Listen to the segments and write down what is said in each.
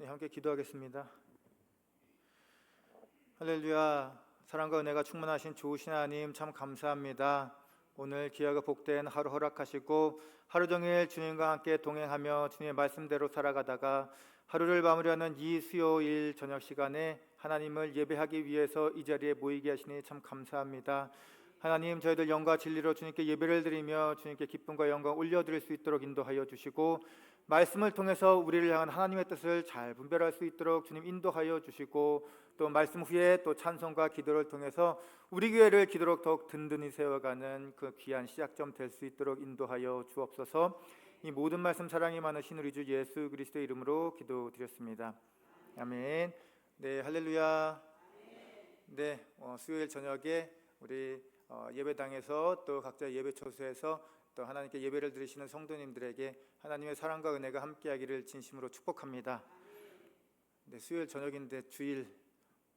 네, 함께 기도하겠습니다. 할렐루야. 사랑과 은혜가 충만하신 좋으신 하나님 참 감사합니다. 오늘 귀하고 복된 하루 허락하시고 하루 종일 주님과 함께 동행하며 주님의 말씀대로 살아가다가 하루를 마무리하는 이 수요일 저녁 시간에 하나님을 예배하기 위해서 이 자리에 모이게 하시니 참 감사합니다. 하나님, 저희들 영과 진리로 주님께 예배를 드리며 주님께 기쁨과 영광 올려드릴 수 있도록 인도하여 주시고, 말씀을 통해서 우리를 향한 하나님의 뜻을 잘 분별할 수 있도록 주님 인도하여 주시고, 또 말씀 후에 또 찬송과 기도를 통해서 우리 교회를 기도록 더욱 든든히 세워가는 그 귀한 시작점 될 수 있도록 인도하여 주옵소서. 이 모든 말씀 사랑이 많으신 우리 주 예수 그리스도의 이름으로 기도드렸습니다. 아멘. 네, 할렐루야. 네, 수요일 저녁에 우리 예배당에서 또 각자 예배 처소에서 또 하나님께 예배를 드리시는 성도님들에게 하나님의 사랑과 은혜가 함께하기를 진심으로 축복합니다. 네, 수요일 저녁인데 주일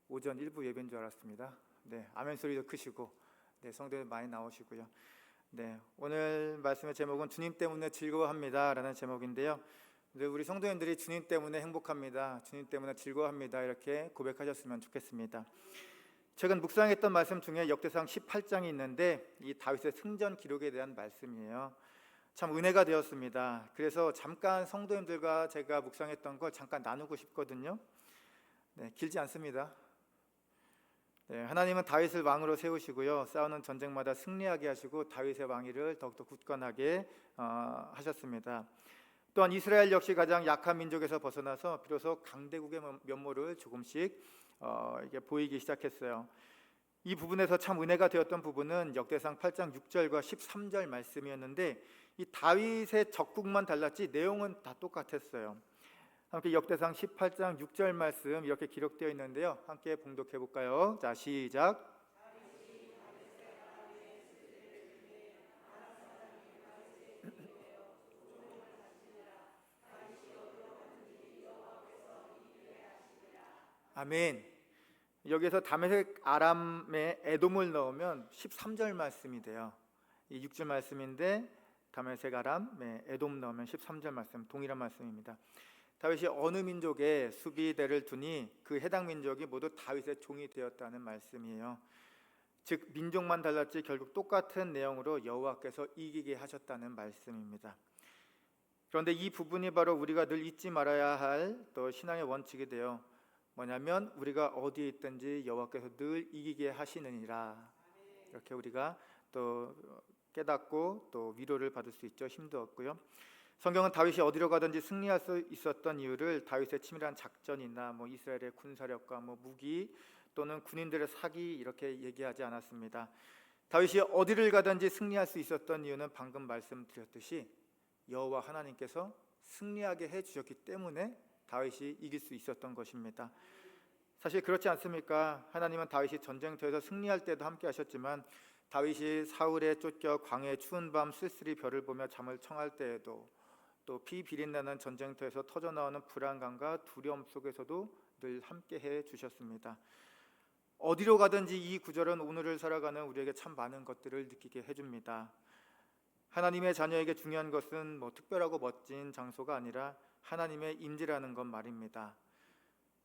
오전 일부 예배인 줄 알았습니다. 네, 아멘 소리도 크시고, 네, 성도님 많이 나오시고요. 네, 오늘 말씀의 제목은 주님 때문에 즐거워합니다 라는 제목인데요, 우리 성도님들이 주님 때문에 행복합니다, 주님 때문에 즐거워합니다 이렇게 고백하셨으면 좋겠습니다. 최근 묵상했던 말씀 중에 역대상 18장이 있는데 이 다윗의 승전 기록에 대한 말씀이에요. 참 은혜가 되었습니다. 그래서 잠깐 성도님들과 제가 묵상했던 걸 잠깐 나누고 싶거든요. 네, 길지 않습니다. 네, 하나님은 다윗을 왕으로 세우시고요, 싸우는 전쟁마다 승리하게 하시고 다윗의 왕위를 더욱더 굳건하게 하셨습니다. 또한 이스라엘 역시 가장 약한 민족에서 벗어나서 비로소 강대국의 면모를 조금씩 이게 보이기 시작했어요. 이 부분에서 참 은혜가 되었던 부분은 역대상 8장 6절과 13절 말씀이었는데, 이 다윗의 적국만 달랐지 내용은 다 똑같았어요. 함께 역대상 18장 6절 말씀 이렇게 기록되어 있는데요, 함께 봉독해 볼까요? 자, 시작. 아멘. 여기서 다메섹 아람의 에돔을 넣으면 13절 말씀이 돼요. 이 6절 말씀인데 다메섹 아람의 에돔 넣으면 13절 말씀, 동일한 말씀입니다. 다윗이 어느 민족에 수비대를 두니 그 해당 민족이 모두 다윗의 종이 되었다는 말씀이에요. 즉 민족만 달랐지 결국 똑같은 내용으로 여호와께서 이기게 하셨다는 말씀입니다. 그런데 이 부분이 바로 우리가 늘 잊지 말아야 할 또 신앙의 원칙이 되어 뭐냐면, 우리가 어디에 있든지 여호와께서 늘 이기게 하시느니라, 이렇게 우리가 또 깨닫고 또 위로를 받을 수 있죠. 힘도 얻고요. 성경은 다윗이 어디로 가든지 승리할 수 있었던 이유를 다윗의 치밀한 작전이나 이스라엘의 군사력과 무기 또는 군인들의 사기 이렇게 얘기하지 않았습니다. 다윗이 어디를 가든지 승리할 수 있었던 이유는 방금 말씀드렸듯이 여호와 하나님께서 승리하게 해주셨기 때문에 다윗이 이길 수 있었던 것입니다. 사실 그렇지 않습니까? 하나님은 다윗이 전쟁터에서 승리할 때도 함께 하셨지만, 다윗이 사울에 쫓겨 광야의 추운 밤 쓸쓸히 별을 보며 잠을 청할 때에도, 또 피 비린내는 전쟁터에서 터져나오는 불안감과 두려움 속에서도 늘 함께해 주셨습니다. 어디로 가든지 이 구절은 오늘을 살아가는 우리에게 참 많은 것들을 느끼게 해줍니다. 하나님의 자녀에게 중요한 것은 특별하고 멋진 장소가 아니라 하나님의 임재라는 것 말입니다.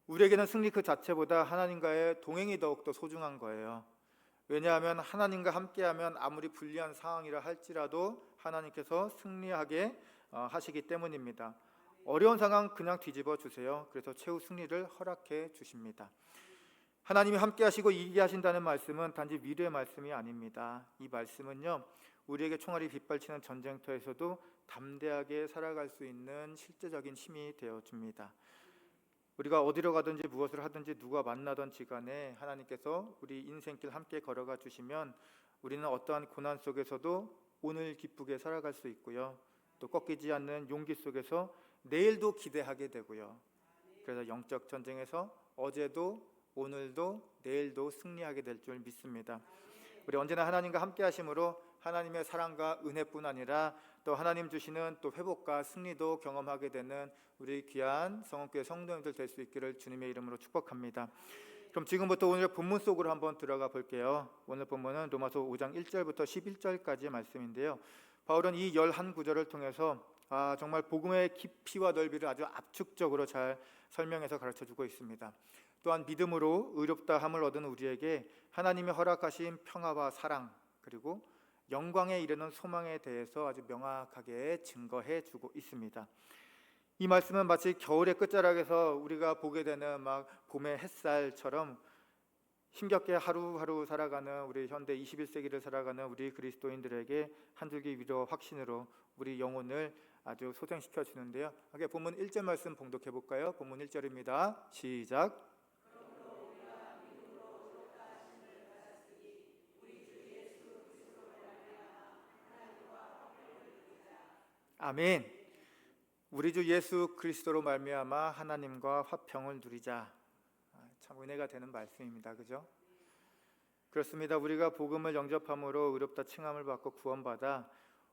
우리에게는 승리 그 자체보다 하나님과의 동행이 더욱더 소중한 거예요. 왜냐하면 하나님과 함께하면 아무리 불리한 상황이라 할지라도 하나님께서 승리하게 하시기 때문입니다. 어려운 상황 그냥 뒤집어 주세요. 그래서 최후 승리를 허락해 주십니다. 하나님이 함께 하시고 이기게 하신다는 말씀은 단지 위로의 말씀이 아닙니다. 이 말씀은요, 우리에게 총알이 빗발치는 전쟁터에서도 담대하게 살아갈 수 있는 실제적인 힘이 되어줍니다. 우리가 어디로 가든지 무엇을 하든지 누가 만나든지 간에 하나님께서 우리 인생길 함께 걸어가 주시면 우리는 어떠한 고난 속에서도 오늘 기쁘게 살아갈 수 있고요, 또 꺾이지 않는 용기 속에서 내일도 기대하게 되고요. 그래서 영적 전쟁에서 어제도 오늘도 내일도 승리하게 될 줄 믿습니다. 우리 언제나 하나님과 함께 하심으로 하나님의 사랑과 은혜뿐 아니라 또 하나님 주시는 또 회복과 승리도 경험하게 되는 우리 귀한 성원교회 성도님들 될 수 있기를 주님의 이름으로 축복합니다. 그럼 지금부터 오늘 본문 속으로 한번 들어가 볼게요. 오늘 본문은 로마서 5장 1절부터 11절까지의 말씀인데요, 바울은 이 11구절을 통해서 정말 복음의 깊이와 넓이를 아주 압축적으로 잘 설명해서 가르쳐주고 있습니다. 또한 믿음으로 의롭다함을 얻은 우리에게 하나님의 허락하신 평화와 사랑, 그리고 영광에 이르는 소망에 대해서 아주 명확하게 증거해주고 있습니다. 이 말씀은 마치 겨울의 끝자락에서 우리가 보게 되는 막 봄의 햇살처럼 힘겹게 하루하루 살아가는 우리 현대 21세기를 살아가는 우리 그리스도인들에게 한 줄기 위로 확신으로 우리 영혼을 아주 소생시켜 주는데요. 본문 1절 말씀 봉독해 볼까요? 본문 1절입니다. 시작. 아멘. 우리 주 예수 그리스도로 말미암아 하나님과 화평을 누리자. 참 은혜가 되는 말씀입니다. 그죠? 그렇습니다. 우리가 복음을 영접함으로 의롭다 칭함을 받고 구원받아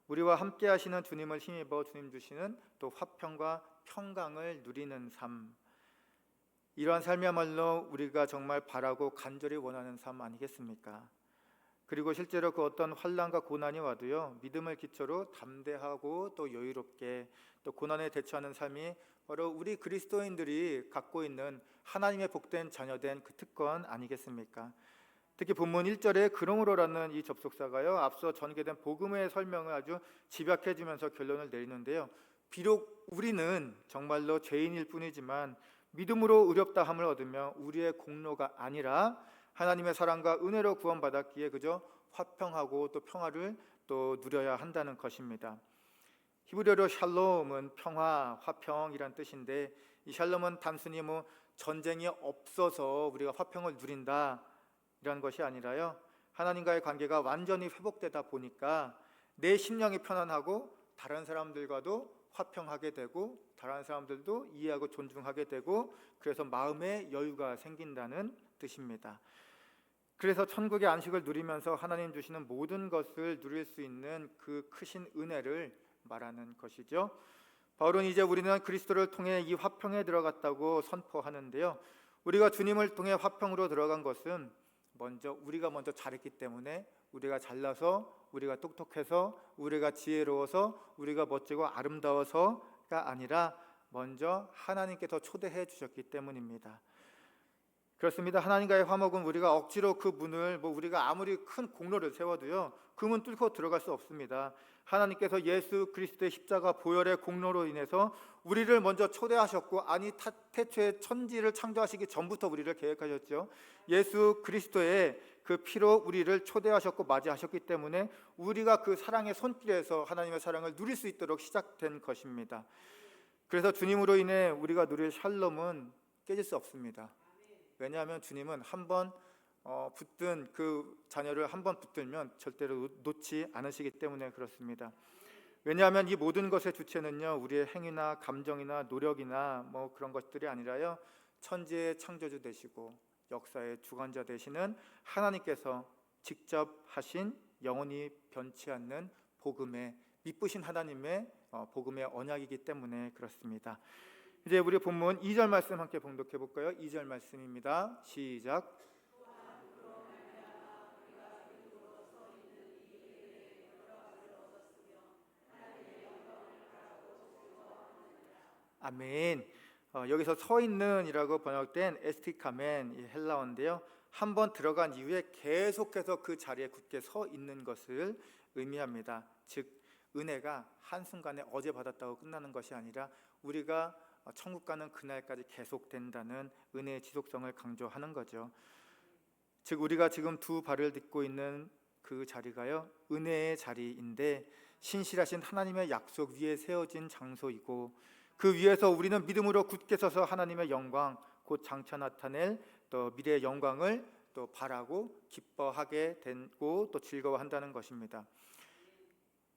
우리와 함께 하시는 주님을 힘입어 주님 주시는 또 화평과 평강을 누리는 삶, 이러한 삶이야말로 우리가 정말 바라고 간절히 원하는 삶 아니겠습니까? 그리고 실제로 그 어떤 환난과 고난이 와도요, 믿음을 기초로 담대하고 또 여유롭게 또 고난에 대처하는 삶이 바로 우리 그리스도인들이 갖고 있는 하나님의 복된 자녀된 그 특권 아니겠습니까? 특히 본문 1절에 그러므로라는 이 접속사가요, 앞서 전개된 복음의 설명을 아주 집약해 주면서 결론을 내리는데요, 비록 우리는 정말로 죄인일 뿐이지만 믿음으로 의롭다함을 얻으며 우리의 공로가 아니라 하나님의 사랑과 은혜로 구원받았기에 그저 화평하고 또 평화를 또 누려야 한다는 것입니다. 히브리어로 샬롬은 평화, 화평이란 뜻인데, 이 샬롬은 단순히 전쟁이 없어서 우리가 화평을 누린다 이런 것이 아니라요, 하나님과의 관계가 완전히 회복되다 보니까 내 심령이 편안하고 다른 사람들과도 화평하게 되고 다른 사람들도 이해하고 존중하게 되고, 그래서 마음의 여유가 생긴다는 뜻입니다. 그래서 천국의 안식을 누리면서 하나님 주시는 모든 것을 누릴 수 있는 그 크신 은혜를 말하는 것이죠. 바울은 이제 우리는 그리스도를 통해 이 화평에 들어갔다고 선포하는데요, 우리가 주님을 통해 화평으로 들어간 것은 우리가 먼저 잘했기 때문에, 우리가 잘나서, 우리가 똑똑해서, 우리가 지혜로워서, 우리가 멋지고 아름다워서가 아니라 먼저 하나님께서 초대해 주셨기 때문입니다. 그렇습니다. 하나님과의 화목은 우리가 억지로 그 문을 우리가 아무리 큰 공로를 세워도요, 그 문 뚫고 들어갈 수 없습니다. 하나님께서 예수 그리스도의 십자가 보혈의 공로로 인해서 우리를 먼저 초대하셨고, 태초에 천지를 창조하시기 전부터 우리를 계획하셨죠. 예수 그리스도의 그 피로 우리를 초대하셨고 맞이하셨기 때문에 우리가 그 사랑의 손길에서 하나님의 사랑을 누릴 수 있도록 시작된 것입니다. 그래서 주님으로 인해 우리가 누릴 샬롬은 깨질 수 없습니다. 왜냐하면 주님은 한번 붙든 그 자녀를 한번 붙들면 절대로 놓지 않으시기 때문에 그렇습니다. 왜냐하면 이 모든 것의 주체는요, 우리의 행위나 감정이나 노력이나 그런 것들이 아니라요, 천지의 창조주 되시고 역사의 주관자 되시는 하나님께서 직접 하신 영원히 변치 않는 복음의 미쁘신 하나님의 복음의 언약이기 때문에 그렇습니다. 이제 우리 본문 2절 말씀 함께 봉독해 볼까요? 2절 말씀입니다. 시작. 아멘. 여기서 서 있는이라고 번역된 에스티카멘, 이 헬라어인데요, 한번 들어간 이후에 계속해서 그 자리에 굳게 서 있는 것을 의미합니다. 즉 은혜가 한순간에 어제 받았다고 끝나는 것이 아니라 우리가 천국 가는 그날까지 계속된다는 은혜의 지속성을 강조하는 거죠. 즉 우리가 지금 두 발을 딛고 있는 그 자리가요, 은혜의 자리인데 신실하신 하나님의 약속 위에 세워진 장소이고, 그 위에서 우리는 믿음으로 굳게 서서 하나님의 영광, 곧 장차 나타낼 또 미래의 영광을 또 바라고 기뻐하게 되고 또 즐거워한다는 것입니다.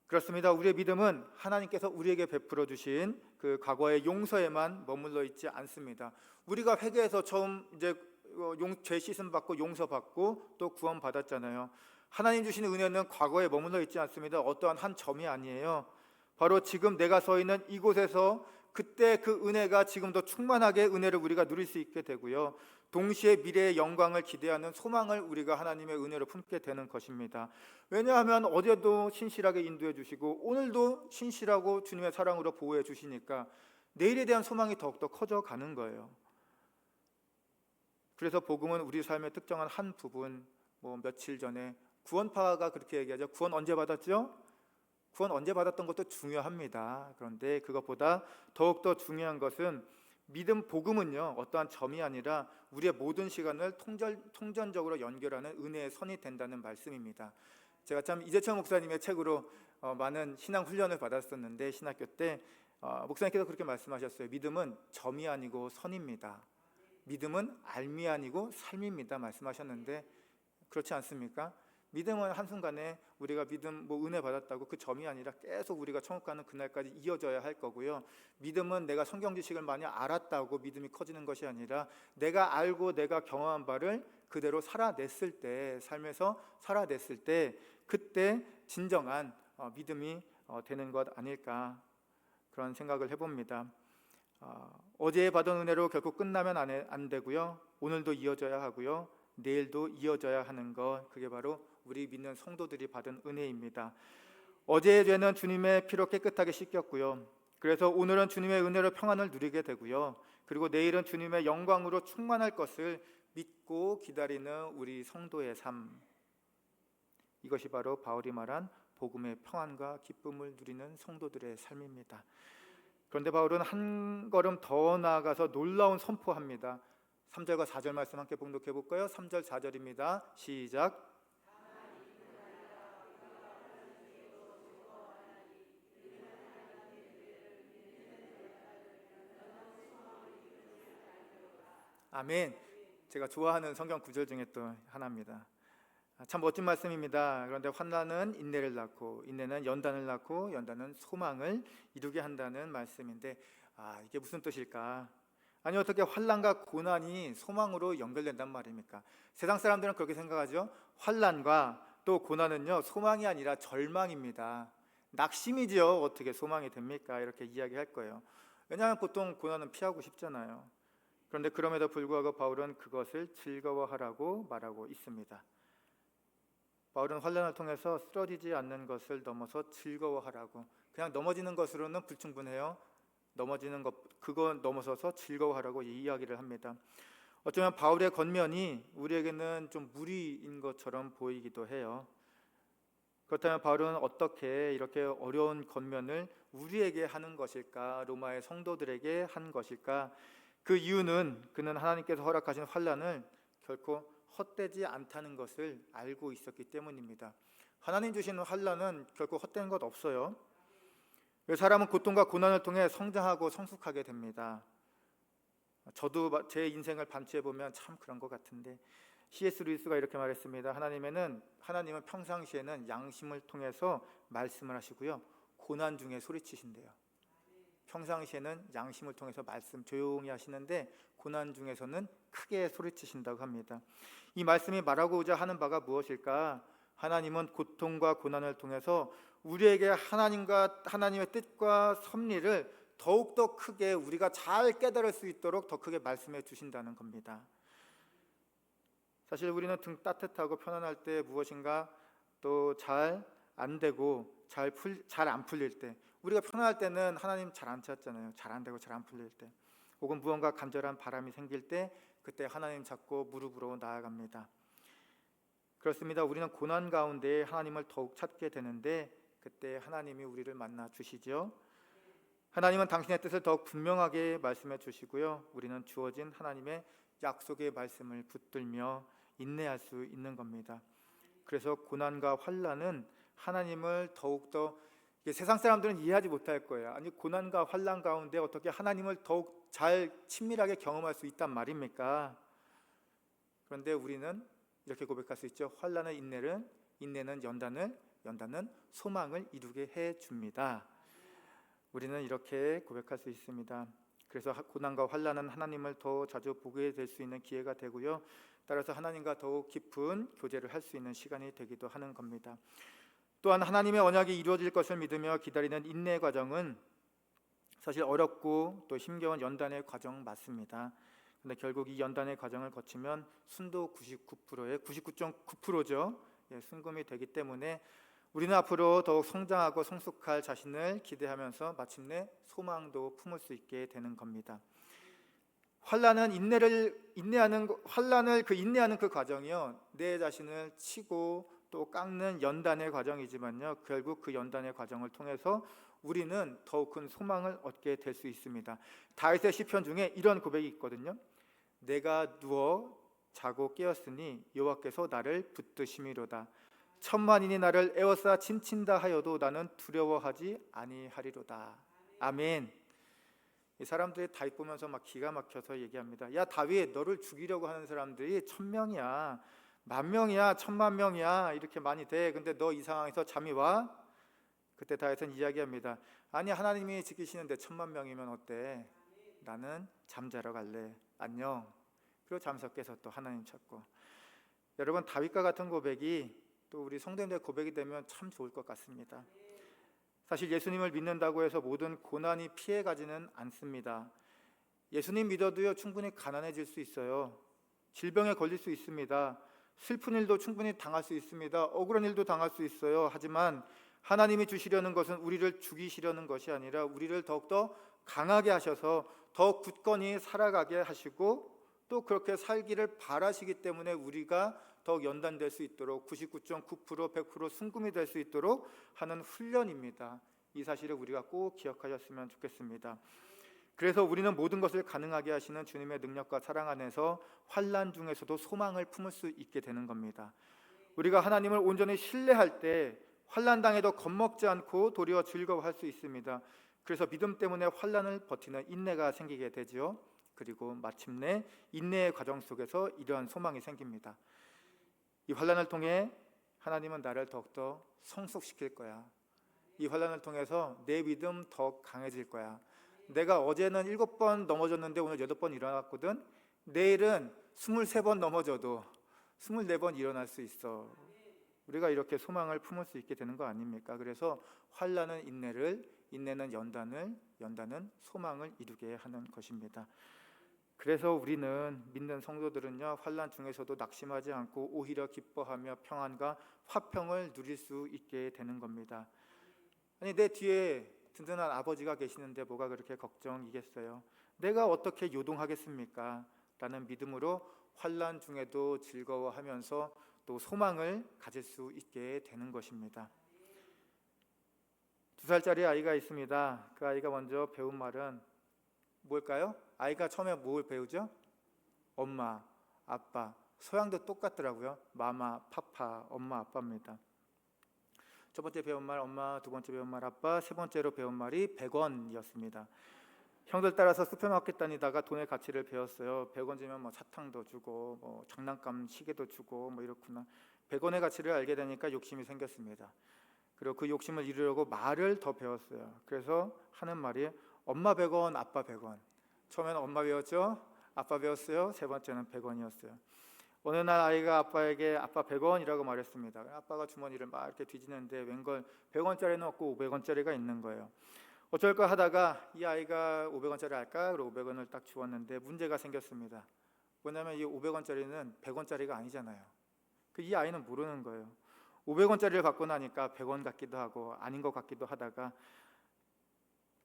그렇습니다. 우리의 믿음은 하나님께서 우리에게 베풀어 주신 그 과거의 용서에만 머물러 있지 않습니다. 우리가 회개해서 처음 이제 죄 씻음 받고 용서받고 또 구원 받았잖아요. 하나님 주시는 은혜는 과거에 머물러 있지 않습니다. 어떠한 한 점이 아니에요. 바로 지금 내가 서 있는 이곳에서 그때 그 은혜가 지금도 충만하게 은혜를 우리가 누릴 수 있게 되고요, 동시에 미래의 영광을 기대하는 소망을 우리가 하나님의 은혜로 품게 되는 것입니다. 왜냐하면 어제도 신실하게 인도해 주시고 오늘도 신실하고 주님의 사랑으로 보호해 주시니까 내일에 대한 소망이 더욱더 커져가는 거예요. 그래서 복음은 우리 삶의 특정한 한 부분, 며칠 전에 구원파가 그렇게 얘기하죠. 구원 언제 받았죠? 구원 언제 받았던 것도 중요합니다. 그런데 그것보다 더욱더 중요한 것은 믿음 복음은요, 어떠한 점이 아니라 우리의 모든 시간을 통전적으로 연결하는 은혜의 선이 된다는 말씀입니다. 제가 참 이재철 목사님의 책으로 많은 신앙 훈련을 받았었는데, 신학교 때 목사님께서 그렇게 말씀하셨어요. 믿음은 점이 아니고 선입니다. 믿음은 알미 아니고 삶입니다 말씀하셨는데, 그렇지 않습니까? 믿음은 한순간에 우리가 믿음 은혜 받았다고 그 점이 아니라 계속 우리가 천국 가는 그날까지 이어져야 할 거고요. 믿음은 내가 성경 지식을 많이 알았다고 믿음이 커지는 것이 아니라 내가 알고 내가 경험한 바를 그대로 살아냈을 때, 삶에서 살아냈을 때, 그때 진정한 믿음이 되는 것 아닐까, 그런 생각을 해봅니다. 어제 받은 은혜로 결코 끝나면 안 되고요. 오늘도 이어져야 하고요. 내일도 이어져야 하는 것, 그게 바로 우리 믿는 성도들이 받은 은혜입니다. 어제의 죄는 주님의 피로 깨끗하게 씻겼고요. 그래서 오늘은 주님의 은혜로 평안을 누리게 되고요. 그리고 내일은 주님의 영광으로 충만할 것을 믿고 기다리는 우리 성도의 삶, 이것이 바로 바울이 말한 복음의 평안과 기쁨을 누리는 성도들의 삶입니다. 그런데 바울은 한 걸음 더 나아가서 놀라운 선포합니다. 3절과 4절 말씀 함께 봉독해 볼까요? 3절 4절입니다. 시작. 아멘. 제가 좋아하는 성경 구절 중에 또 하나입니다. 참 멋진 말씀입니다. 그런데 환난은 인내를 낳고 인내는 연단을 낳고 연단은 소망을 이루게 한다는 말씀인데, 이게 무슨 뜻일까? 아니, 어떻게 환난과 고난이 소망으로 연결된단 말입니까? 세상 사람들은 그렇게 생각하죠. 환난과 또 고난은요, 소망이 아니라 절망입니다. 낙심이죠. 어떻게 소망이 됩니까? 이렇게 이야기할 거예요. 왜냐하면 보통 고난은 피하고 싶잖아요. 그런데 그럼에도 불구하고 바울은 그것을 즐거워하라고 말하고 있습니다. 바울은 환난을 통해서 쓰러지지 않는 것을 넘어서 즐거워하라고, 그냥 넘어지는 것으로는 불충분해요. 넘어지는 것, 그거 넘어서서 즐거워하라고 이야기를 합니다. 어쩌면 바울의 권면이 우리에게는 좀 무리인 것처럼 보이기도 해요. 그렇다면 바울은 어떻게 이렇게 어려운 권면을 우리에게 하는 것일까? 로마의 성도들에게 한 것일까? 그 이유는 그는 하나님께서 허락하신 환난을 결코 헛되지 않다는 것을 알고 있었기 때문입니다. 하나님 주시는 환난은 결코 헛된 것 없어요. 사람은 고통과 고난을 통해 성장하고 성숙하게 됩니다. 저도 제 인생을 반추해 보면 참 그런 것 같은데, C.S. 루이스가 이렇게 말했습니다. 하나님은 평상시에는 양심을 통해서 말씀을 하시고요, 고난 중에 소리치신대요. 평상시에는 양심을 통해서 말씀 조용히 하시는데 고난 중에서는 크게 소리치신다고 합니다. 이 말씀이 말하고자 하는 바가 무엇일까? 하나님은 고통과 고난을 통해서 우리에게 하나님과 하나님의 뜻과 섭리를 더욱더 크게 우리가 잘 깨달을 수 있도록 더 크게 말씀해 주신다는 겁니다. 사실 우리는 등 따뜻하고 편안할 때, 무엇인가 또 잘 안 되고 잘 안 풀릴 때, 우리가 편안할 때는 하나님 잘 안 찾잖아요. 잘 안 되고 잘 안 풀릴 때, 혹은 무언가 간절한 바람이 생길 때, 그때 하나님 찾고 무릎으로 나아갑니다. 그렇습니다. 우리는 고난 가운데 하나님을 더욱 찾게 되는데, 그때 하나님이 우리를 만나 주시죠. 하나님은 당신의 뜻을 더욱 분명하게 말씀해 주시고요, 우리는 주어진 하나님의 약속의 말씀을 붙들며 인내할 수 있는 겁니다. 그래서 고난과 환난은 하나님을 더욱더, 세상 사람들은 이해하지 못할 거예요. 아니, 고난과 환난 가운데 어떻게 하나님을 더욱 잘 친밀하게 경험할 수 있단 말입니까? 그런데 우리는 이렇게 고백할 수 있죠. 환난은 인내는 연단은 소망을 이루게 해줍니다. 우리는 이렇게 고백할 수 있습니다. 그래서 고난과 환난은 하나님을 더 자주 보게 될 수 있는 기회가 되고요, 따라서 하나님과 더욱 깊은 교제를 할 수 있는 시간이 되기도 하는 겁니다. 또한 하나님의 언약이 이루어질 것을 믿으며 기다리는 인내 과정은 사실 어렵고 또 힘겨운 연단의 과정 맞습니다. 근데 결국 이 연단의 과정을 거치면 순도 99%의 99.9%죠. 순금이 되기 때문에 우리는 앞으로 더욱 성장하고 성숙할 자신을 기대하면서 마침내 소망도 품을 수 있게 되는 겁니다. 환난은 인내하는 그 과정이요, 내 자신을 치고 또 깎는 연단의 과정이지만요, 결국 그 연단의 과정을 통해서 우리는 더욱 큰 소망을 얻게 될 수 있습니다. 다윗의 시편 중에 이런 고백이 있거든요. 내가 누워 자고 깨었으니 여호와께서 나를 붙드심이로다. 천만인이 나를 에워싸 침친다 하여도 나는 두려워하지 아니하리로다. 아멘. 이 사람들이 다윗 보면서 막 기가 막혀서 얘기합니다. 야 다윗, 너를 죽이려고 하는 사람들이 1000명이야, 10,000명이야, 10,000,000명이야, 이렇게 많이 돼. 근데 너 이 상황에서 잠이 와? 그때 다윗은 이야기합니다. 아니, 하나님이 지키시는데 10,000,000명이면 어때? 나는 잠자러 갈래. 안녕. 그리고 잠서 깨서 또 하나님 찾고. 여러분, 다윗과 같은 고백이 또 우리 성도님들의 고백이 되면 참 좋을 것 같습니다. 사실 예수님을 믿는다고 해서 모든 고난이 피해가지는 않습니다. 예수님 믿어도요, 충분히 가난해질 수 있어요. 질병에 걸릴 수 있습니다. 슬픈 일도 충분히 당할 수 있습니다. 억울한 일도 당할 수 있어요. 하지만 하나님이 주시려는 것은 우리를 죽이시려는 것이 아니라 우리를 더욱더 강하게 하셔서 더 굳건히 살아가게 하시고 또 그렇게 살기를 바라시기 때문에 우리가 더욱 연단될 수 있도록 99.9%, 100% 순금이 될 수 있도록 하는 훈련입니다. 이 사실을 우리가 꼭 기억하셨으면 좋겠습니다. 그래서 우리는 모든 것을 가능하게 하시는 주님의 능력과 사랑 안에서 환난 중에서도 소망을 품을 수 있게 되는 겁니다. 우리가 하나님을 온전히 신뢰할 때 환난 당해도 겁먹지 않고 도리어 즐거워할 수 있습니다. 그래서 믿음 때문에 환난을 버티는 인내가 생기게 되죠. 그리고 마침내 인내의 과정 속에서 이러한 소망이 생깁니다. 이 환난을 통해 하나님은 나를 더욱더 성숙시킬 거야. 이 환난을 통해서 내 믿음 더 강해질 거야. 내가 어제는 7번 넘어졌는데 오늘 8번 일어났거든. 내일은 23번 넘어져도 24번 일어날 수 있어. 우리가 이렇게 소망을 품을 수 있게 되는 거 아닙니까? 그래서 환난은 인내를, 인내는 연단을, 연단은 소망을 이루게 하는 것입니다. 그래서 우리는 믿는 성도들은요, 환난 중에서도 낙심하지 않고 오히려 기뻐하며 평안과 화평을 누릴 수 있게 되는 겁니다. 아니, 내 뒤에 든든한 아버지가 계시는데 뭐가 그렇게 걱정이겠어요? 내가 어떻게 요동하겠습니까? 라는 믿음으로 환난 중에도 즐거워하면서 또 소망을 가질 수 있게 되는 것입니다. 2살짜리 아이가 있습니다. 그 아이가 먼저 배운 말은 뭘까요? 아이가 처음에 뭘 배우죠? 엄마, 아빠. 서양도 똑같더라고요. 마마, 파파, 엄마, 아빠입니다. 첫 번째 배운 말 엄마, 두 번째 배운 말 아빠, 세 번째로 배운 말이 100원이었습니다. 형들 따라서 슈퍼마켓 다니다가 돈의 가치를 배웠어요. 100원 주면 뭐 사탕도 주고 뭐 장난감 시계도 주고 뭐 이렇구나. 100원의 가치를 알게 되니까 욕심이 생겼습니다. 그리고 그 욕심을 이루려고 말을 더 배웠어요. 그래서 하는 말이 엄마 100원, 아빠 100원. 처음에는 엄마 배웠죠. 아빠 배웠어요. 세 번째는 100원이었어요. 어느 날 아이가 아빠에게 아빠 100원이라고 말했습니다. 아빠가 주머니를 막 이렇게 뒤지는데 웬걸 100원짜리는 없고 500원짜리가 있는 거예요. 어쩔까 하다가 이 아이가 500원짜리 할까? 그리고 500원을 딱 주었는데 문제가 생겼습니다. 뭐냐면 이 500원짜리는 100원짜리가 아니잖아요. 이 아이는 모르는 거예요. 500원짜리를 받고 나니까 100원 같기도 하고 아닌 것 같기도 하다가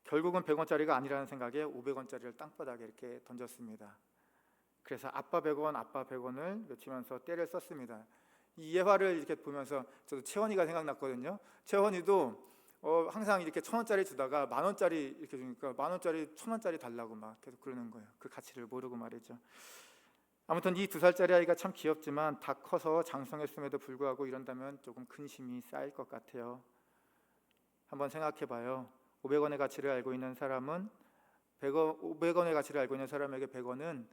결국은 100원짜리가 아니라는 생각에 500원짜리를 땅바닥에 이렇게 던졌습니다. 그래서 아빠 100원, 아빠 100원을 외치면서 때를 썼습니다. 이 예화를 이렇게 보면서 저도 채원이가 생각났거든요. 채원이도 항상 이렇게 1,000원짜리 주다가 10,000원짜리 이렇게 주니까 10,000원짜리 1,000원짜리 달라고 막 계속 그러는 거예요. 그 가치를 모르고 말이죠. 아무튼 이 2살짜리 아이가 참 귀엽지만 다 커서 장성했음에도 불구하고 이런다면 조금 근심이 쌓일 것 같아요. 한번 생각해봐요. 500원의 가치를 알고 있는 사람은 500원의 가치를 알고 있는 사람에게 100원은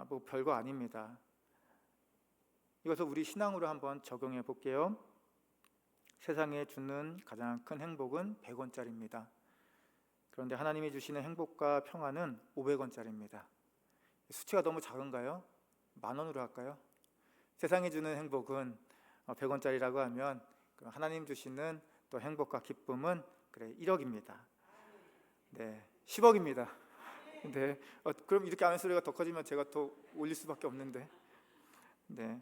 뭐 별거 아닙니다. 이것을 우리 신앙으로 한번 적용해 볼게요. 세상에 주는 가장 큰 행복은 100원짜리입니다. 그런데 하나님이 주시는 행복과 평안은 500원짜리입니다. 수치가 너무 작은가요? 10,000원으로 할까요? 세상이 주는 행복은 100원짜리라고 하면 하나님 주시는 또 행복과 기쁨은 그래 1억입니다. 네, 10억입니다. 네. 그럼 이렇게 아멘 소리가 더 커지면 제가 더 올릴 수밖에 없는데. 네.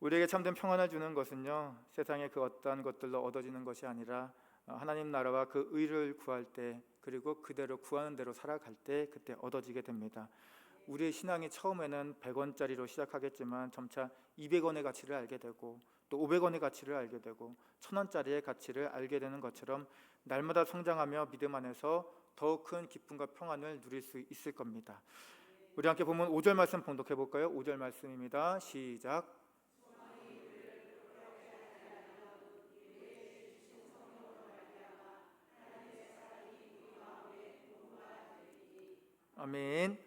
우리에게 참된 평안을 주는 것은요, 세상의 그 어떠한 것들로 얻어지는 것이 아니라 하나님 나라와 그 의를 구할 때, 그리고 그대로 구하는 대로 살아갈 때 그때 얻어지게 됩니다. 우리의 신앙이 처음에는 100원짜리로 시작하겠지만 점차 200원의 가치를 알게 되고 또 500원의 가치를 알게 되고 1000원짜리의 가치를 알게 되는 것처럼 날마다 성장하며 믿음 안에서 더 큰 기쁨과 평안을 누릴 수 있을 겁니다. 우리 함께 보면 5절 말씀 봉독해 볼까요? 5절 말씀입니다. 시작. 아멘.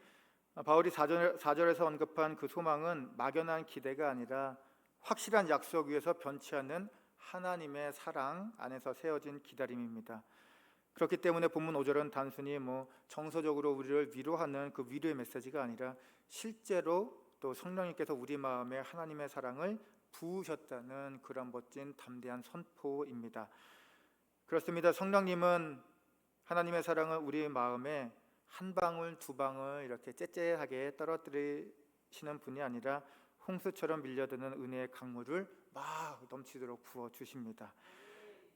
바울이 4절에서 언급한 그 소망은 막연한 기대가 아니라 확실한 약속 위에서 변치 않는 하나님의 사랑 안에서 세워진 기다림입니다. 그렇기 때문에 본문 5절은 단순히 정서적으로 우리를 위로하는 그 위로의 메시지가 아니라 실제로 또 성령님께서 우리 마음에 하나님의 사랑을 부으셨다는 그런 멋진 담대한 선포입니다. 그렇습니다. 성령님은 하나님의 사랑을 우리 마음에 한 방울 두 방울 이렇게 째째하게 떨어뜨리시는 분이 아니라 홍수처럼 밀려드는 은혜의 강물을 막 넘치도록 부어 주십니다.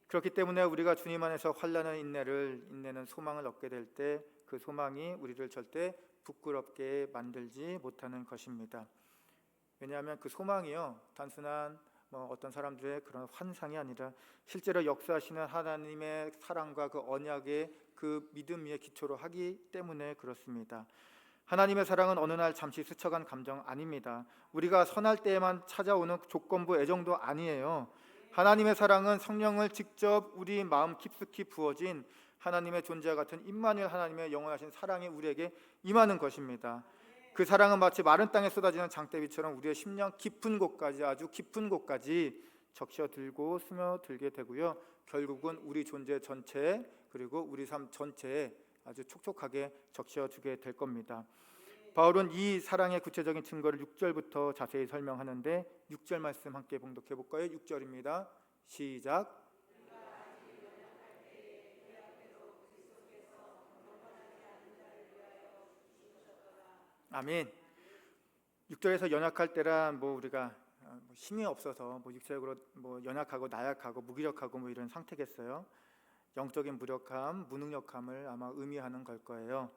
그렇기 때문에 우리가 주님 안에서 환난의 인내는 소망을 얻게 될 때 그 소망이 우리를 절대 부끄럽게 만들지 못하는 것입니다. 왜냐하면 그 소망이요, 단순한 어떤 사람들의 그런 환상이 아니라 실제로 역사하시는 하나님의 사랑과 그 언약의 그 믿음 위에 기초로 하기 때문에 그렇습니다. 하나님의 사랑은 어느 날 잠시 스쳐간 감정 아닙니다. 우리가 선할 때에만 찾아오는 조건부 애정도 아니에요. 하나님의 사랑은 성령을 직접 우리 마음 깊숙이 부어진 하나님의 존재와 같은 임마누엘 하나님의 영원하신 사랑이 우리에게 임하는 것입니다. 그 사랑은 마치 마른 땅에 쏟아지는 장대비처럼 우리의 심령 깊은 곳까지, 아주 깊은 곳까지 적셔들고 스며들게 되고요, 결국은 우리 존재 전체에, 그리고 우리 삶 전체에 아주 촉촉하게 적셔주게 될 겁니다. 바울은 이 사랑의 구체적인 증거를 6절부터 자세히 설명하는데 6절 말씀 함께 봉독해 볼까요? 6절입니다. 시작. 아멘. 6절에서 연약할 때란 우리가 힘이 없어서 육체적으로 연약하고 나약하고 무기력하고 이런 상태겠어요. 영적인 무력함, 무능력함을 아마 의미하는 걸 거예요.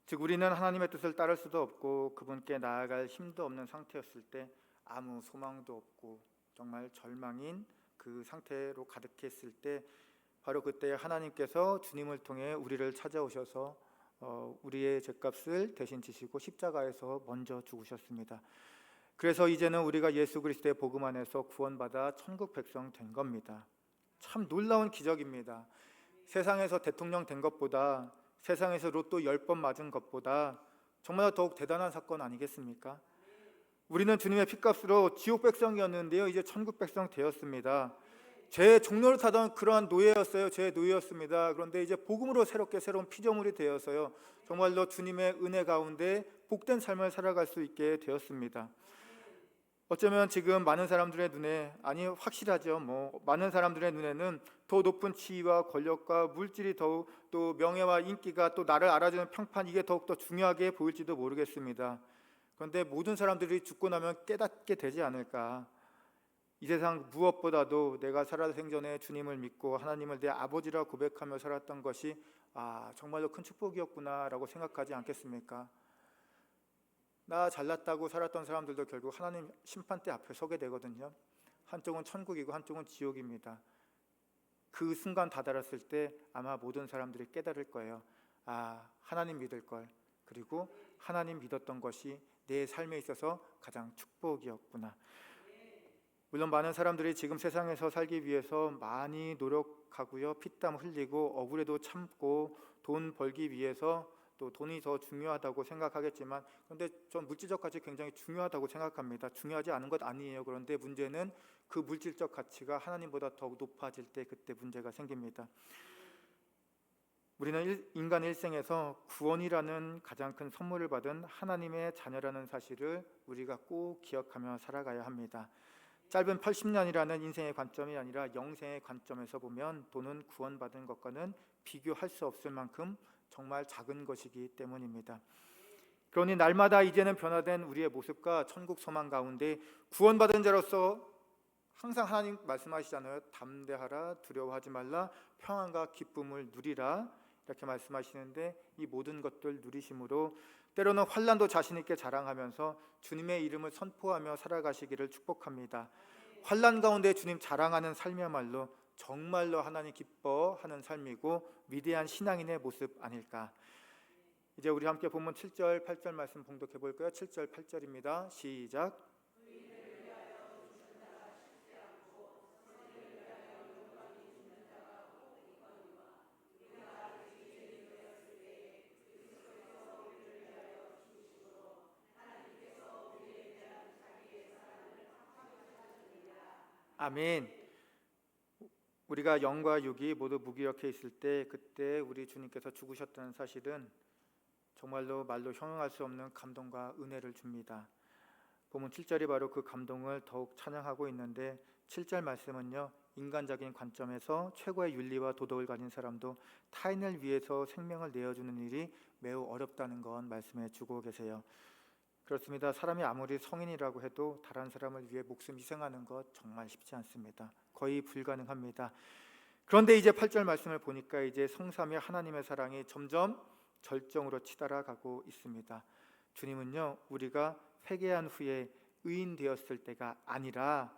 즉 우리는 하나님의 뜻을 따를 수도 없고 그분께 나아갈 힘도 없는 상태였을 때, 아무 소망도 없고 정말 절망인 그 상태로 가득했을 때, 바로 그때 하나님께서 주님을 통해 우리를 찾아오셔서 우리의 죄값을 대신 지시고 십자가에서 먼저 죽으셨습니다. 그래서 이제는 우리가 예수 그리스도의 복음 안에서 구원받아 천국 백성 된 겁니다. 참 놀라운 기적입니다. 세상에서 대통령 된 것보다, 세상에서 로또 10번 맞은 것보다 정말 더욱 대단한 사건 아니겠습니까? 우리는 주님의 피값으로 지옥 백성이었는데요, 이제 천국 백성 되었습니다. 죄의 종로를 타던 그러한 노예였어요. 죄의 노예였습니다. 그런데 이제 복음으로 새롭게 새로운 피조물이 되어서요, 정말로 주님의 은혜 가운데 복된 삶을 살아갈 수 있게 되었습니다. 어쩌면 지금 많은 사람들의 눈에, 아니 확실하죠, 많은 사람들의 눈에는 더 높은 지위와 권력과 물질이 더욱, 또 명예와 인기가, 또 나를 알아주는 평판, 이게 더욱더 중요하게 보일지도 모르겠습니다. 그런데 모든 사람들이 죽고 나면 깨닫게 되지 않을까. 이 세상 무엇보다도 내가 살아 생전에 주님을 믿고 하나님을 내 아버지라 고백하며 살았던 것이 정말로 큰 축복이었구나 라고 생각하지 않겠습니까? 나 잘났다고 살았던 사람들도 결국 하나님 심판대 앞에 서게 되거든요. 한쪽은 천국이고 한쪽은 지옥입니다. 그 순간 다다랐을 때 아마 모든 사람들이 깨달을 거예요. 하나님 믿을 걸, 그리고 하나님 믿었던 것이 내 삶에 있어서 가장 축복이었구나. 물론 많은 사람들이 지금 세상에서 살기 위해서 많이 노력하고요, 피땀 흘리고 억울해도 참고 돈 벌기 위해서 또 돈이 더 중요하다고 생각하겠지만, 그런데 전 물질적 가치 굉장히 중요하다고 생각합니다. 중요하지 않은 것 아니에요. 그런데 문제는 그 물질적 가치가 하나님보다 더욱 높아질 때, 그때 문제가 생깁니다. 우리는 인간 일생에서 구원이라는 가장 큰 선물을 받은 하나님의 자녀라는 사실을 우리가 꼭 기억하며 살아가야 합니다. 짧은 80년이라는 인생의 관점이 아니라 영생의 관점에서 보면 돈은 구원받은 것과는 비교할 수 없을 만큼 정말 작은 것이기 때문입니다. 그러니 날마다 이제는 변화된 우리의 모습과 천국 소망 가운데 구원받은 자로서 항상 하나님 말씀하시잖아요. 담대하라, 두려워하지 말라, 평안과 기쁨을 누리라, 이렇게 말씀하시는데 이 모든 것들 누리심으로 때로는 환난도 자신 있게 자랑하면서 주님의 이름을 선포하며 살아가시기를 축복합니다. 환난 가운데 주님 자랑하는 삶이야말로 정말로 하나님 기뻐하는 삶이고 위대한 신앙인의 모습 아닐까. 이제 우리 함께 본문 7절 8절 말씀 봉독해 볼까요? 7절 8절입니다. 시작. 아멘. 우리가 영과 육이 모두 무기력해 있을 때 그때 우리 주님께서 죽으셨다는 사실은 정말로 말로 형용할 수 없는 감동과 은혜를 줍니다. 본문 7절이 바로 그 감동을 더욱 찬양하고 있는데 7절 말씀은요, 인간적인 관점에서 최고의 윤리와 도덕을 가진 사람도 타인을 위해서 생명을 내어주는 일이 매우 어렵다는 건 말씀해 주고 계세요. 그렇습니다. 사람이 아무리 성인이라고 해도 다른 사람을 위해 목숨 희생하는 것 정말 쉽지 않습니다. 거의 불가능합니다. 그런데 이제 8절 말씀을 보니까 이제 성삼위 하나님의 사랑이 점점 절정으로 치달아가고 있습니다. 주님은요, 우리가 회개한 후에 의인 되었을 때가 아니라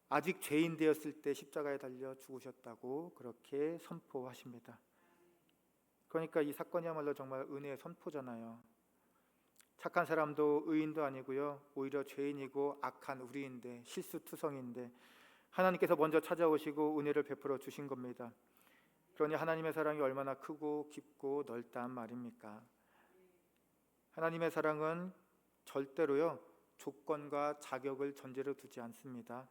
아직 죄인 되었을 때 십자가에 달려 죽으셨다고 그렇게 선포하십니다. 그러니까 이 사건이야말로 정말 은혜의 선포잖아요. 착한 사람도 의인도 아니고요, 오히려 죄인이고 악한 우리인데, 실수투성인데 하나님께서 먼저 찾아오시고 은혜를 베풀어 주신 겁니다. 그러니 하나님의 사랑이 얼마나 크고 깊고 넓단 말입니까? 하나님의 사랑은 절대로요, 조건과 자격을 전제로 두지 않습니다.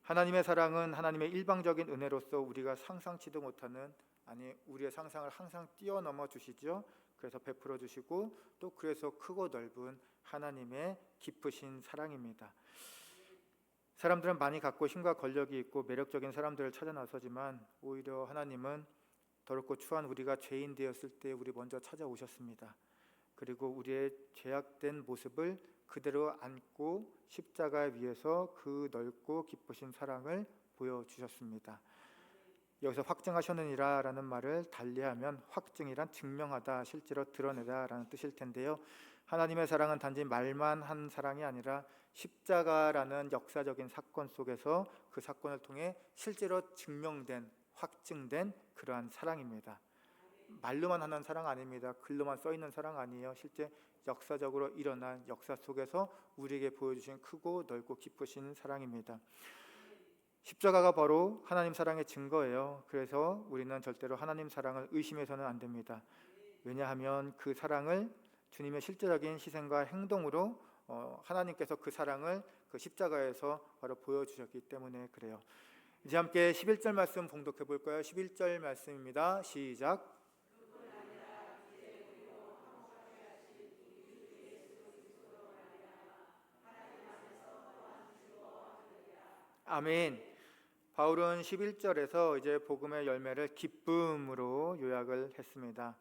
하나님의 사랑은 하나님의 일방적인 은혜로서 우리가 상상치도 못하는, 아니 우리의 상상을 항상 뛰어넘어 주시죠. 그래서 베풀어 주시고 또 그래서 크고 넓은 하나님의 깊으신 사랑입니다. 사람들은 많이 갖고 힘과 권력이 있고 매력적인 사람들을 찾아 나서지만 오히려 하나님은 더럽고 추한 우리가 죄인 되었을 때 우리 먼저 찾아오셨습니다. 그리고 우리의 죄악된 모습을 그대로 안고 십자가 위에서 그 넓고 기쁘신 사랑을 보여주셨습니다. 여기서 확증하셨느니라 라는 말을 달리하면 확증이란 증명하다, 실제로 드러내다 라는 뜻일 텐데요, 하나님의 사랑은 단지 말만 한 사랑이 아니라 십자가라는 역사적인 사건 속에서 그 사건을 통해 실제로 증명된, 확증된 그러한 사랑입니다. 말로만 하는 사랑 아닙니다. 글로만 써있는 사랑 아니에요. 실제 역사적으로 일어난 역사 속에서 우리에게 보여주신 크고 넓고 기쁘신 사랑입니다. 십자가가 바로 하나님 사랑의 증거예요. 그래서 우리는 절대로 하나님 사랑을 의심해서는 안 됩니다. 왜냐하면 그 사랑을 주님의 실제적인 희생과 행동으로 하나님께서 그 사랑을 그 십자가에서 바로 보여주셨기 때문에 그래요. 이제 함께 11절 말씀 봉독해 볼까요? 11절 말씀입니다. 시작. 아멘. 바울은 11절에서 이제 복음의 열매를 기쁨으로 요약을 했습니다.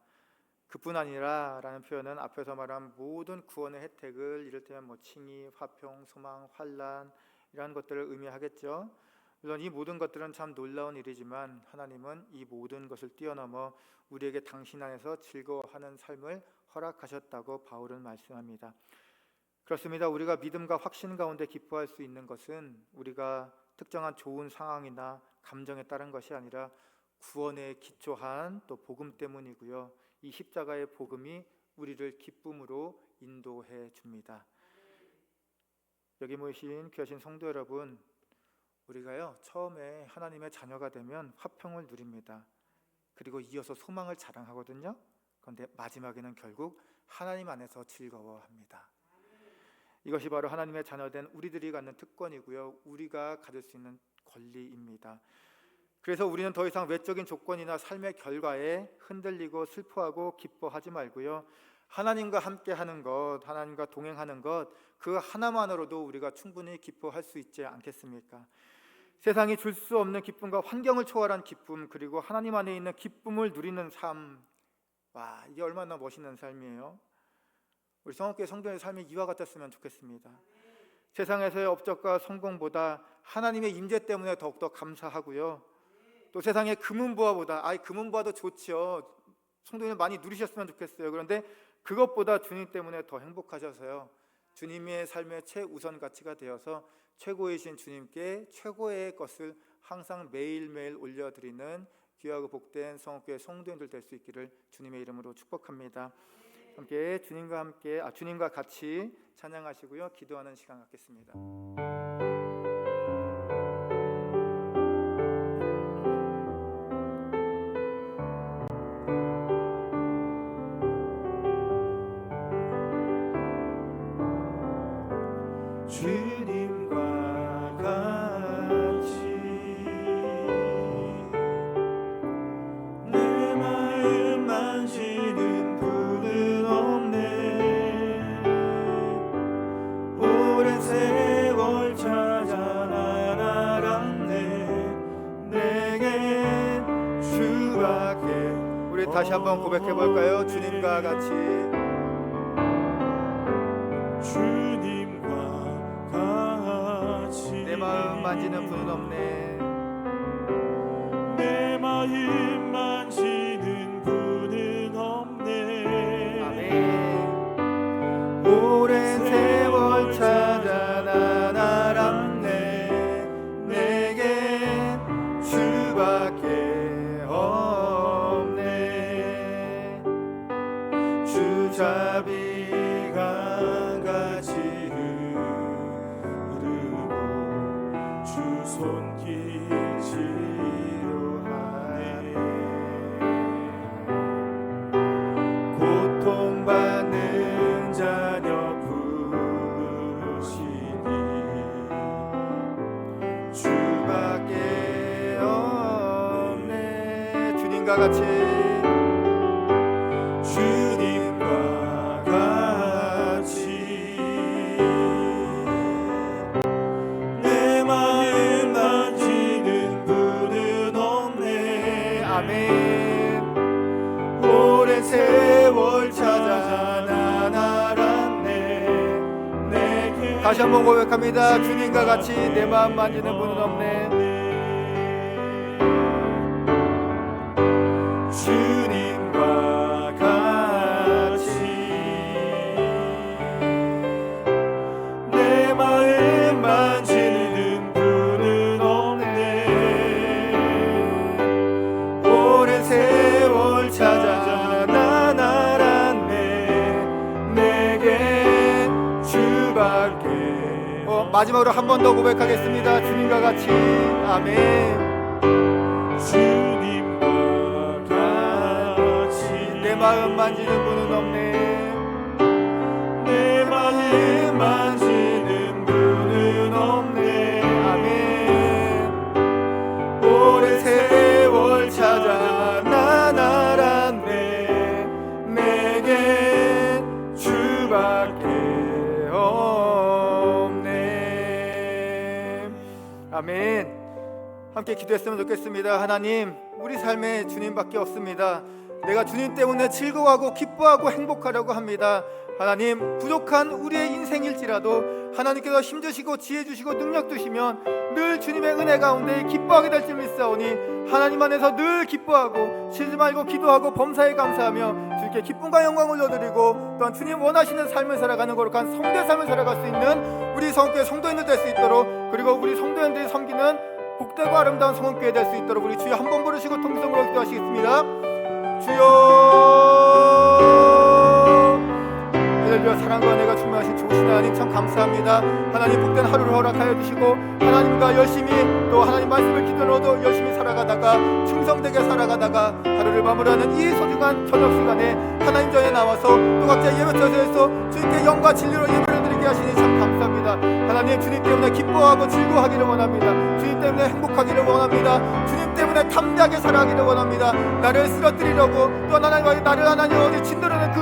그뿐 아니라 라는 표현은 앞에서 말한 모든 구원의 혜택을 이를테면 칭의, 화평, 소망, 환난 이러한 것들을 의미하겠죠. 물론 이 모든 것들은 참 놀라운 일이지만 하나님은 이 모든 것을 뛰어넘어 우리에게 당신 안에서 즐거워하는 삶을 허락하셨다고 바울은 말씀합니다. 그렇습니다. 우리가 믿음과 확신 가운데 기뻐할 수 있는 것은 우리가 특정한 좋은 상황이나 감정에 따른 것이 아니라 구원에 기초한 또 복음 때문이고요. 이 십자가의 복음이 우리를 기쁨으로 인도해 줍니다. 여기 모이신 귀하신 성도 여러분, 우리가요 처음에 하나님의 자녀가 되면 화평을 누립니다. 그리고 이어서 소망을 자랑하거든요. 그런데 마지막에는 결국 하나님 안에서 즐거워합니다. 이것이 바로 하나님의 자녀된 우리들이 갖는 특권이고요, 우리가 가질 수 있는 권리입니다. 그래서 우리는 더 이상 외적인 조건이나 삶의 결과에 흔들리고 슬퍼하고 기뻐하지 말고요, 하나님과 함께 하는 것, 하나님과 동행하는 것, 그 하나만으로도 우리가 충분히 기뻐할 수 있지 않겠습니까? 세상이 줄 수 없는 기쁨과 환경을 초월한 기쁨, 그리고 하나님 안에 있는 기쁨을 누리는 삶, 와, 이게 얼마나 멋있는 삶이에요. 우리 성업교회 성도의 삶이 이와 같았으면 좋겠습니다. 세상에서의 업적과 성공보다 하나님의 임재 때문에 더욱더 감사하고요. 또 세상의 금은부화보다, 금은부화도 좋죠. 성도님 많이 누리셨으면 좋겠어요. 그런데 그것보다 주님 때문에 더 행복하셔서요, 주님의 삶의 최우선 가치가 되어서 최고이신 주님께 최고의 것을 항상 매일매일 올려드리는 귀하고 복된 성업교회 성도님들 될 수 있기를 주님의 이름으로 축복합니다. 함께 주님과 같이 찬양하시고요, 기도하는 시간 갖겠습니다. 주님과 같이 내 마음 만지는 분은 없네. 오랜 세월 찾아 날 알았네. 내게 주밖에. 우리 다시 한번 고백해 볼까요? 주님과 같이. 내 마음 만지는 분은 없네. 내 마음 만지는 분은 없네. 아멘. 오랜 세월 찾아 난 알았네. 내게 주밖에 없네. 주자비가 같이 손길 지루하네. 고통받는 자녀 부르시니 주밖에 없네. 주님과 같이. 주님과 같이 내 마음 만지는 분은 없네. 아멘. 오랜 세월 찾아 난 알았네. 내게 다시 한번 고백합니다. 주님과 같이 내 마음 만지는 분은 없네. 주님과 같이 내 마음 만지는 분은 없네. 오랜 세월 찾아 난 알았네. 내게 주밖에. 마지막으로 한 번 더 고백하겠습니다. 주님과 같이. 아멘. 내 마음 만지는 분은 없네. 내 마음 만지는 분은 없네. 아멘. 오랜 세월 찾아 난 알았네. 내게 주밖에 없네. 아멘. 함께 기도했으면 좋겠습니다. 하나님, 우리 삶에 주님밖에 없습니다. 내가 주님 때문에 즐거워하고 기뻐하고 행복하려고 합니다. 하나님, 부족한 우리의 인생일지라도 하나님께서 힘주시고 지혜 주시고 능력 주시면 늘 주님의 은혜 가운데 기뻐하게 될 줄 믿사오니 하나님 안에서 늘 기뻐하고 쉬지 말고 기도하고 범사에 감사하며 주님께 기쁨과 영광을 올려드리고 또한 주님 원하시는 삶을 살아가는 거룩한 성도의 삶을 살아갈 수 있는 우리 성교회 성도인들 될 수 있도록, 그리고 우리 성도인들이 섬기는 복되고 아름다운 성원교회 될 수 있도록 우리 주여 한 번 부르시고 통성으로 기도하시겠습니다. 주여, 할렐루야. 사랑과 은혜가 충만하신 좋으신 하나님 참 감사합니다. 하나님, 복된 하루를 허락하여 주시고 하나님과 열심히 또 하나님 말씀을 기도로도 열심히 살아가다가 충성되게 살아가다가 하루를 마무리하는 이 소중한 저녁 시간에 하나님 전에 나와서 또 각자 예배처에서 주님께 영과 진리로 예배를 드리게 하시니 참 감사합니다. 하나님, 주님 때문에 기뻐하고 즐거워하기를 원합니다. 주님 때문에 행복하기를 원합니다. 주님 때문에 담대하게 살아가기를 원합니다. 나를 쓰러뜨리려고 또 하나님과 나를 하나님 어디 짓누르는 그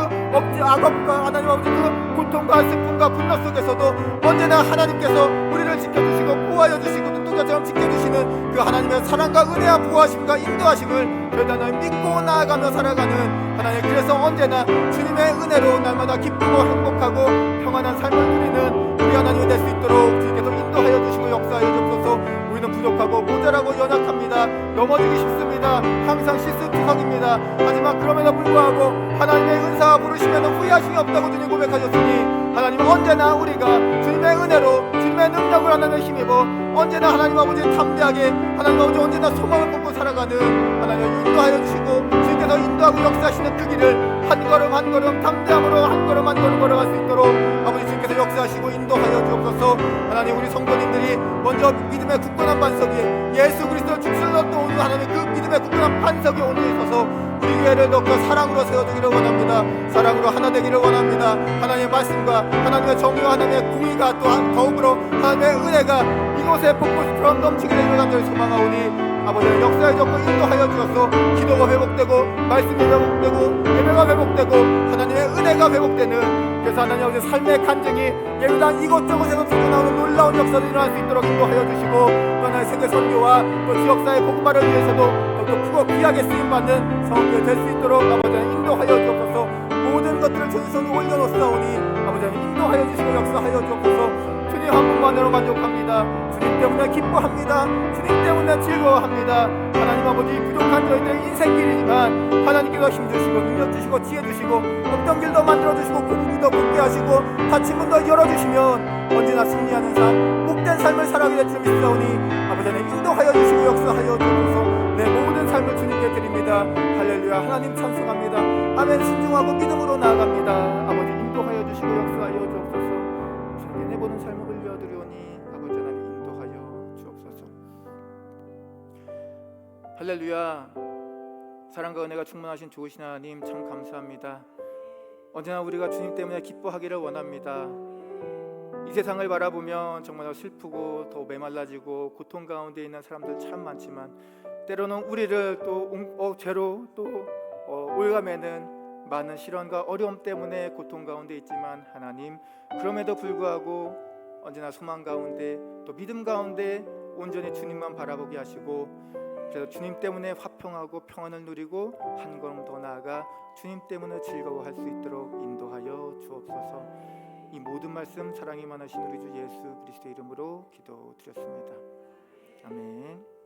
악업과 하나님 아버지 그 고통과 슬픔과 분노 속에서도 언제나 하나님께서 우리를 지켜주시고 보호하여 주시고 눈동자처럼 지켜주시는 그 하나님의 사랑과 은혜와 보호하심과 인도하심을 저희가 믿고 나아가며 살아가는 하나님, 그래서 언제나 주님의 은혜로 날마다 기쁘고 행복하고 평안한 삶을 누리는 우리 하나님이 될 수 있도록 주님께서 인도하여 주시고 역사하여 주옵소서. 우리는 부족하고 모자라고 연약합니다. 넘어지기 쉽습니다. 항상 실수투성입니다. 하지만 그럼에도 불구하고 하나님의 은사와 부르심에는 후회하심이 없다고 주님 고백하셨으니 하나님, 언제나 우리가 주님의 은혜로 주님의 능력을 하나님의 힘입어 언제나 하나님 아버지 담대하게 하나님 아버지 언제나 소망을 품고 살아가는 하나님 인도하여 주시고 주님께서 인도하고 역사하시는 그 길을 한 걸음 한 걸음 담대함으로 한 걸음 한 걸음 걸어갈 수 있도록 아버지 주님께서 역사하시고 인도하여 주옵소서. 하나님, 우리 성도님들이 먼저 믿음의 굳건한 반석이 예수 그리스도 죽슬러 또 오는 하나님 그 믿음의 굳건한 반석이 얹어 있어서 우리 교회를 더욱 사랑으로 세워주기를 원합니다. 사랑으로 하나 되기를 원합니다. 하나님의 말씀과 하나님의 정의와 하나님의 공의가 또 더욱으로 하나님의 은혜가 이곳에 폭포수처럼 넘치기를 간절히 소망하오니 아버지의 역사에 적고 인도하여 주셔서 기도가 회복되고 말씀이 회복되고 예배가 회복되고 하나님의 은혜가 회복되는, 그래서 하나님 아버지 삶의 간증이 예배당 이곳저곳에서 터져나오는 놀라운 역사를 일어날 수 있도록 인도하여 주시고 또 하나의 세계 선교와 또 지역사회 복음화를 위해서도 더 크고 귀하게 쓰임받는 성교회 될 수 있도록 아버지는 인도하여 주옵소서. 모든 것들을 주님 손에 올려놓사오니 아버지는 인도하여 주시고 역사하여 주옵소서. 주님 한 분만으로 만족합니다. 주님 때문에 기뻐합니다. 주님 때문에 즐거워합니다. 하나님 아버지 부족한 저희들의 인생길이지만 하나님께서 힘주시고 능력 주시고 지혜 주시고 없던 길도 만들어주시고 고국도 굳게 하시고 닫힌 문도 열어주시면 언제나 승리하는 삶, 복된 삶을 살아가게 될 줄 믿사오니 아버지는 인도하여 주시고 역사하여 주옵소서. 내 모든 삶을 주님께 드립니다. 할렐루야. 하나님 찬송합니다. 아멘. 신중하고 믿음으로 나아갑니다. 아버지 인도하여 주시고 역사하여 주옵소서. 주님께 내보는 삶을 올려드리오니 아버지 하나님 인도하여 주옵소서. 할렐루야. 사랑과 은혜가 충만하신 좋으신 하나님 참 감사합니다. 언제나 우리가 주님 때문에 기뻐하기를 원합니다. 이 세상을 바라보면 정말 슬프고 더 메말라지고 고통 가운데 있는 사람들 참 많지만 때로는 우리를 또 죄로 또 올가매는 많은 시련과 어려움 때문에 고통 가운데 있지만 하나님, 그럼에도 불구하고 언제나 소망 가운데 또 믿음 가운데 온전히 주님만 바라보게 하시고, 그래서 주님 때문에 화평하고 평안을 누리고 한 걸음 더 나아가 주님 때문에 즐거워할 수 있도록 인도하여 주옵소서. 이 모든 말씀 사랑이 많으신 우리 주 예수 그리스도의 이름으로 기도드렸습니다. 아멘.